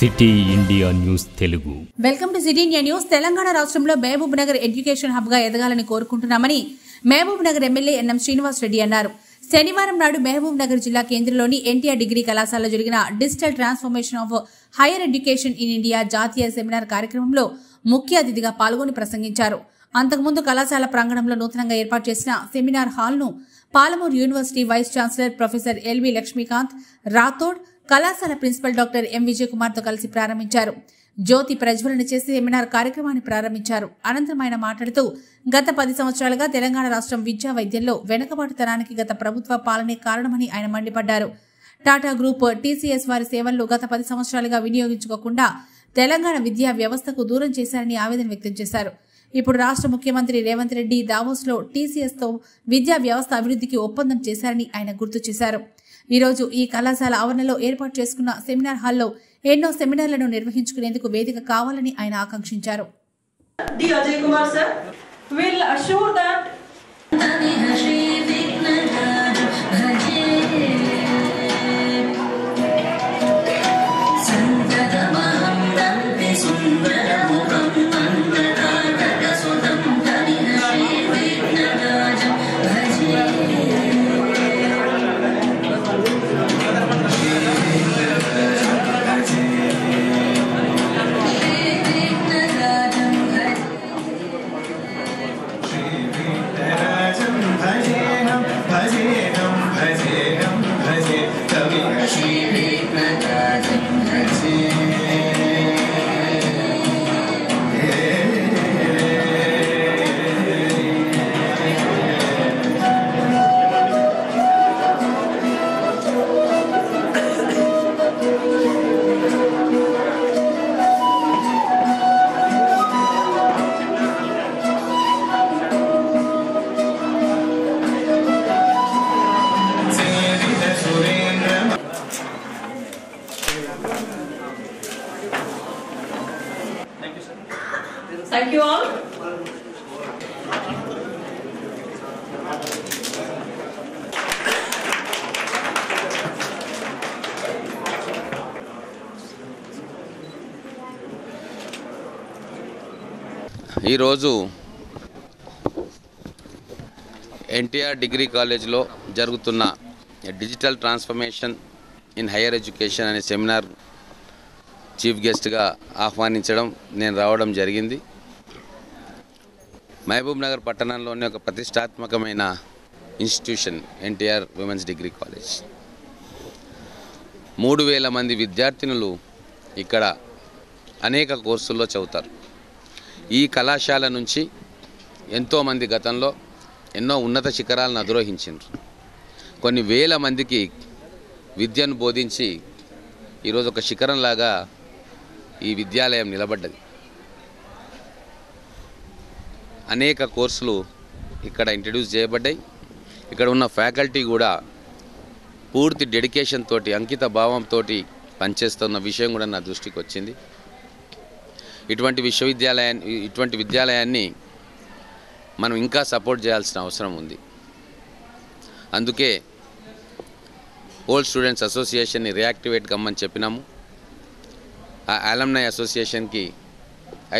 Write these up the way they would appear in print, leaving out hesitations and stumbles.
City India news Telugu. Welcome to city India news. Telangana రాష్ట్రంలో Mahabub Nagar education hub గా ఎదగాలని కోరుకుంటున్నామని Mahabub Nagar MLA NM Srinivas Reddy అన్నారు. శనివారం నాడు మహబూబ్ నగర్ జిల్లా కేంద్రంలోని ఎన్టీఆర్ డిగ్రీ కళాశాలలో జరిగిన digital transformation of higher education in India జాతీయ సెమినార్ కార్యక్రమంలో ముఖ్య అతిథిగా పాల్గొని ప్రసంగించారు. అంతకుముందు కళాశాల ప్రాంగణంలో నూతనంగా ఏర్పాటు చేసిన సెమినార్ హాల్ ను Palamuru university vice chancellor professor L V Lakshmikant Rathod, కళాశాల principal doctor M Vijay Kumar తో కలిసి ప్రారంభించారు. జ్యోతి ప్రజ్వలన చేసి సెమినార్ కార్యక్రమాన్ని ప్రారంభించారు. అనంతరం ఆయన మాట్లాడుతూ గత 10 సంవత్సరాలుగా తెలంగాణ రాష్ట్రం విద్యా వైద్యంలో వెనుకబాటుతనానికి గత ప్రభుత్వ పాలనే కారణమని ఆయన మండిపడ్డారు. టాటా గ్రూప్, టీసీఎస్ వారి సేవలను గత 10 సంవత్సరాలుగా వినియోగించుకోకుండా తెలంగాణ విద్యా వ్యవస్థకు దూరం చేశారని ఆవేదన వ్యక్తం చేశారు. ఇప్పుడు రాష్ట్ర ముఖ్యమంత్రి రేవంత్ రెడ్డి దావోస్ లో టీసీఎస్ తో విద్యా వ్యవస్థ అభివృద్ధికి ఒప్పందం చేశారని ఆయన గుర్తు చేశారు. ఈ రోజు ఈ కళాశాల ఆవరణలో ఏర్పాటు చేసుకున్న సెమినార్ హాల్లో ఎన్నో సెమినార్లను నిర్వహించుకునేందుకు వేదిక కావాలని ఆయన ఆకాంక్షించారు. Thank you all. ఈరోజు ఎన్టీఆర్ డిగ్రీ కాలేజ్లో జరుగుతున్న digital transformation in higher education అనే సెమినార్ చీఫ్ గెస్ట్గా ఆహ్వానించడం నేను రావడం జరిగింది. మహబూబ్ నగర్ పట్టణంలోని ఒక ప్రతిష్టాత్మకమైన institution NTR women's degree college. 3000 మంది విద్యార్థినులు ఇక్కడ అనేక కోర్సుల్లో చదువుతారు. ఈ కళాశాల నుంచి ఎంతోమంది గతంలో ఎన్నో ఉన్నత శిఖరాలను అధిరోహించారు. కొన్ని వేల మందికి విద్యను బోధించి ఈరోజు ఒక శిఖరంలాగా ఈ విద్యాలయం నిలబడ్డది. అనేక కోర్సులు ఇక్కడ ఇంట్రడ్యూస్ చేయబడ్డాయి. ఇక్కడ ఉన్న ఫ్యాకల్టీ కూడా పూర్తి డెడికేషన్ తోటి, అంకిత భావంతో పనిచేస్తున్న విషయం కూడా నా దృష్టికి వచ్చింది. ఇటువంటి విద్యాలయాన్ని మనం ఇంకా సపోర్ట్ చేయాల్సిన అవసరం ఉంది. అందుకే ఓల్డ్ స్టూడెంట్స్ అసోసియేషన్ని రియాక్టివేట్ కమ్మని చెప్పినాము. ఆ అలమ్నై అసోసియేషన్కి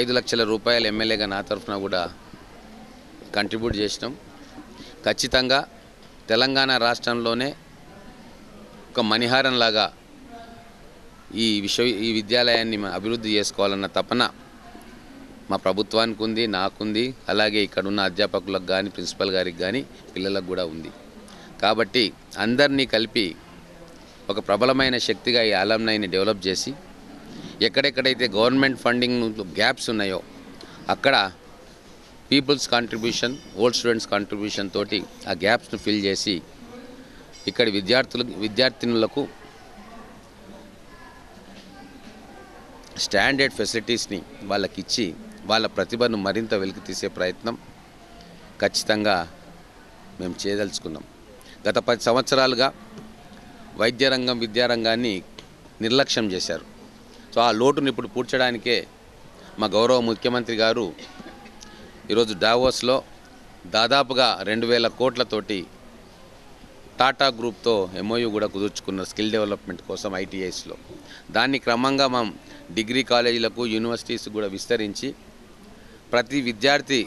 5 లక్షల రూపాయలు ఎమ్మెల్యేగా నా తరఫున కూడా కంట్రిబ్యూట్ చేసినాం. ఖచ్చితంగా తెలంగాణ రాష్ట్రంలోనే ఒక మణిహారంలాగా ఈ విద్యాలయాన్ని అభివృద్ధి చేసుకోవాలన్న తపన మా ప్రభుత్వానికి ఉంది, నాకుంది, అలాగే ఇక్కడ ఉన్న అధ్యాపకులకు కానీ, ప్రిన్సిపల్ గారికి కానీ, పిల్లలకు కూడా ఉంది. కాబట్టి అందరినీ కలిపి ఒక ప్రబలమైన శక్తిగా ఈ అలమ్నైని డెవలప్ చేసి ఎక్కడెక్కడైతే గవర్నమెంట్ ఫండింగ్ గ్యాప్స్ ఉన్నాయో అక్కడ peoples contribution, old students contribution తోటి ఆ గ్యాప్స్ను ఫిల్ చేసి ఇక్కడ విద్యార్థినులకు స్టాండర్డ్ ఫెసిలిటీస్ని వాళ్ళకి ఇచ్చి వాళ్ళ ప్రతిభను మరింత వెలికి తీసే ప్రయత్నం ఖచ్చితంగా మేము చేయదలుచుకున్నాం. గత 10 సంవత్సరాలుగా వైద్య రంగం, విద్యారంగాన్ని నిర్లక్ష్యం చేశారు. సో ఆ లోటును ఇప్పుడు పూడ్చడానికే మా గౌరవ ముఖ్యమంత్రి గారు ఈరోజు డావోస్లో దాదాపుగా 2000 కోట్లతోటి టాటా గ్రూప్తో ఎంఓయూ కూడా కుదుర్చుకున్నారు స్కిల్ డెవలప్మెంట్ కోసం ఐటీఐస్లో. దాన్ని క్రమంగా మనం డిగ్రీ కాలేజీలకు యూనివర్సిటీస్ కూడా విస్తరించి ప్రతి విద్యార్థి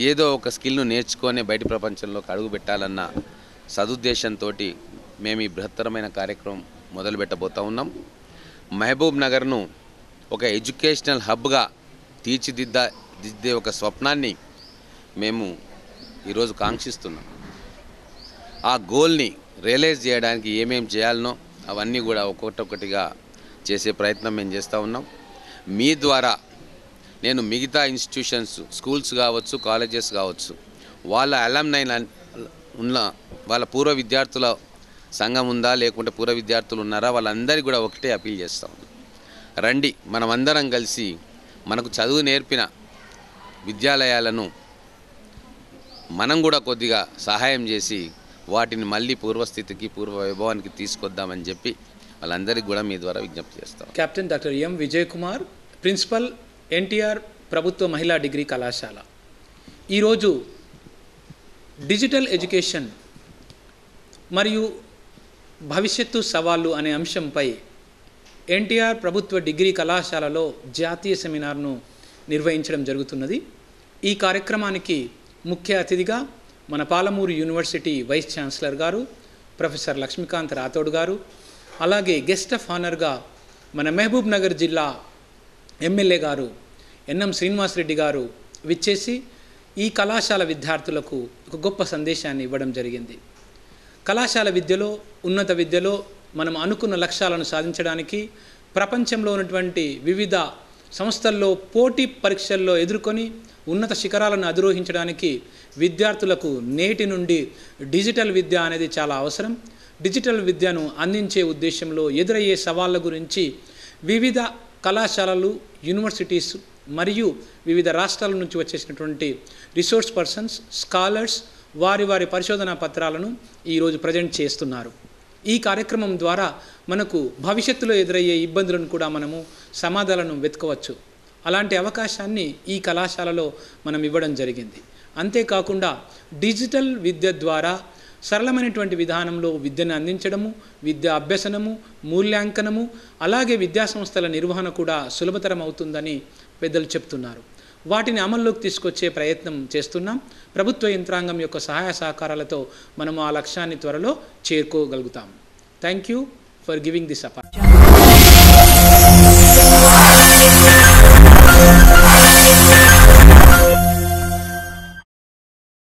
ఏదో ఒక స్కిల్ను నేర్చుకొని బయట ప్రపంచంలోకి అడుగు పెట్టాలన్న సదుద్దేశంతో మేము ఈ బృహత్తరమైన కార్యక్రమం మొదలుపెట్టబోతూ ఉన్నాం. మహబూబ్ నగర్ను ఒక ఎడ్యుకేషనల్ హబ్గా తీర్చిదిద్దే ఒక స్వప్నాన్ని మేము ఈరోజు కాంక్షిస్తున్నాం. ఆ గోల్ని రియలైజ్ చేయడానికి ఏమేం చేయాలనో అవన్నీ కూడా ఒక్కొక్కటిగా చేసే ప్రయత్నం మేము చేస్తూ ఉన్నాం. మీ ద్వారా నేను మిగతా ఇన్స్టిట్యూషన్స్, స్కూల్స్ కావచ్చు, కాలేజెస్ కావచ్చు, వాళ్ళ అలమ్నైన్ ఉన్న వాళ్ళ పూర్వ విద్యార్థుల సంఘం ఉందా లేకుంటే పూర్వ విద్యార్థులు ఉన్నారా, వాళ్ళందరికీ కూడా ఒకటే అపీల్ చేస్తాం. రండి, మనమందరం కలిసి మనకు చదువు నేర్పిన విద్యాలయాలను మనం కూడా కొద్దిగా సహాయం చేసి వాటిని మళ్ళీ పూర్వస్థితికి, పూర్వ వైభవానికి తీసుకొద్దామని చెప్పి వాళ్ళందరికీ కూడా మీ ద్వారా విజ్ఞప్తి చేస్తాం. Captain doctor M Vijay Kumar, principal, NTR ప్రభుత్వ మహిళా డిగ్రీ కళాశాల. ఈరోజు డిజిటల్ ఎడ్యుకేషన్ మరియు భవిష్యత్తు సవాళ్ళు అనే అంశంపై ఎన్టీఆర్ ప్రభుత్వ డిగ్రీ కళాశాలలో జాతీయ సెమినార్ను నిర్వహించడం జరుగుతున్నది. ఈ కార్యక్రమానికి ముఖ్య అతిథిగా మన పాలమూరు యూనివర్సిటీ వైస్ ఛాన్సలర్ గారు ప్రొఫెసర్ లక్ష్మీకాంత్ రాథోడ్ గారు, అలాగే గెస్ట్ ఆఫ్ ఆనర్గా మన మహబూబ్ నగర్ జిల్లా ఎమ్మెల్యే గారు ఎన్ఎం శ్రీనివాసరెడ్డి గారు విచ్చేసి ఈ కళాశాల విద్యార్థులకు ఒక గొప్ప సందేశాన్ని ఇవ్వడం జరిగింది. కళాశాల విద్యలో, ఉన్నత విద్యలో మనం అనుకున్న లక్ష్యాలను సాధించడానికి ప్రపంచంలో ఉన్నటువంటి వివిధ సంస్థల్లో పోటీ పరీక్షల్లో ఎదుర్కొని ఉన్నత శిఖరాలను అధిరోహించడానికి విద్యార్థులకు నేటి నుండి డిజిటల్ విద్య అనేది చాలా అవసరం. డిజిటల్ విద్యను అందించే ఉద్దేశంలో ఎదురయ్యే సవాళ్ళ గురించి వివిధ కళాశాలలు, యూనివర్సిటీస్ మరియు వివిధ రాష్ట్రాల నుంచి వచ్చేసినటువంటి రిసోర్స్ పర్సన్స్, స్కాలర్స్ వారి పరిశోధనా పత్రాలను ఈరోజు ప్రజెంట్ చేస్తున్నారు. ఈ కార్యక్రమం ద్వారా మనకు భవిష్యత్తులో ఎదురయ్యే ఇబ్బందులను కూడా మనము సమాధానాలను వెతకవచ్చు. అలాంటి అవకాశాన్ని ఈ కళాశాలలో మనం ఇవ్వడం జరిగింది. అంతేకాకుండా డిజిటల్ విద్య ద్వారా సరళమైనటువంటి విధానంలో విద్యను అందించడము, విద్యా అభ్యసనము, మూల్యాంకనము, అలాగే విద్యాసంస్థల నిర్వహణ కూడా సులభతరం అవుతుందని పెద్దలు చెప్తున్నారు. వాటిని అమల్లోకి తీసుకొచ్చే ప్రయత్నం చేస్తున్నాం. ప్రభుత్వ యంత్రాంగం యొక్క సహాయ సహకారాలతో మనము ఆ లక్ష్యాన్ని త్వరలో చేరుకోగలుగుతాం. Thank you for giving this opportunity.